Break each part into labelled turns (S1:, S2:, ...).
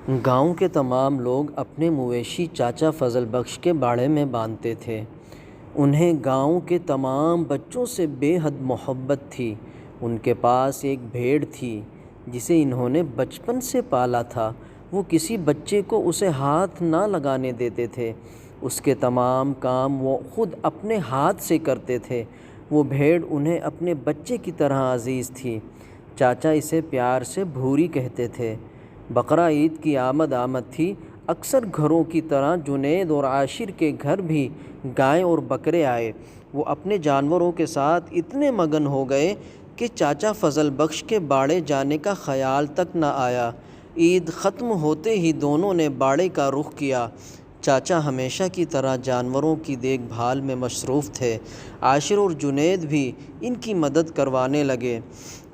S1: گاؤں کے تمام لوگ اپنے مویشی چاچا فضل بخش کے باڑے میں باندھتے تھے۔ انہیں گاؤں کے تمام بچوں سے بے حد محبت تھی۔ ان کے پاس ایک بھیڑ تھی جسے انہوں نے بچپن سے پالا تھا۔ وہ کسی بچے کو اسے ہاتھ نہ لگانے دیتے تھے۔ اس کے تمام کام وہ خود اپنے ہاتھ سے کرتے تھے۔ وہ بھیڑ انہیں اپنے بچے کی طرح عزیز تھی۔ چاچا اسے پیار سے بھوری کہتے تھے۔ بقرہ عید کی آمد تھی۔ اکثر گھروں کی طرح جنید اور عاشر کے گھر بھی گائے اور بکرے آئے۔ وہ اپنے جانوروں کے ساتھ اتنے مگن ہو گئے کہ چاچا فضل بخش کے باڑے جانے کا خیال تک نہ آیا۔ عید ختم ہوتے ہی دونوں نے باڑے کا رخ کیا۔ چاچا ہمیشہ کی طرح جانوروں کی دیکھ بھال میں مصروف تھے۔ عاشر اور جنید بھی ان کی مدد کروانے لگے۔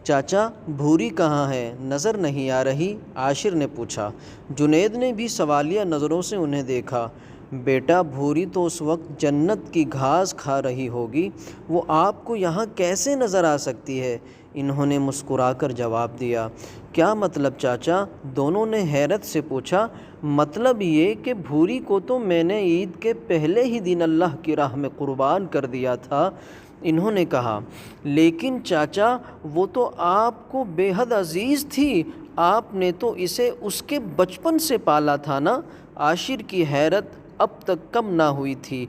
S1: چاچا، بھوری کہاں ہے؟ نظر نہیں آ رہی؟ عاشر نے پوچھا۔ جنید نے بھی سوالیہ نظروں سے انہیں دیکھا۔ بیٹا، بھوری تو اس وقت جنت کی گھاس کھا رہی ہوگی، وہ آپ کو یہاں کیسے نظر آ سکتی ہے؟ انہوں نے مسکرا کر جواب دیا۔ کیا مطلب چاچا؟ دونوں نے حیرت سے پوچھا۔ مطلب یہ کہ بھوری کو تو میں نے عید کے پہلے ہی دن اللہ کی راہ میں قربان کر دیا تھا، انہوں نے کہا۔ لیکن چاچا، وہ تو آپ کو بے حد عزیز تھی، آپ نے تو اسے اس کے بچپن سے پالا تھا نا؟ عاشر کی حیرت اب تک کم نہ ہوئی تھی۔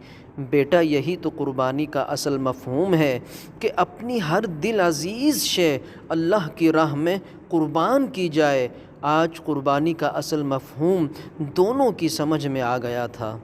S1: بیٹا، یہی تو قربانی کا اصل مفہوم ہے کہ اپنی ہر دل عزیز شے اللہ کی راہ میں قربان کی جائے۔ آج قربانی کا اصل مفہوم دونوں کی سمجھ میں آ گیا تھا۔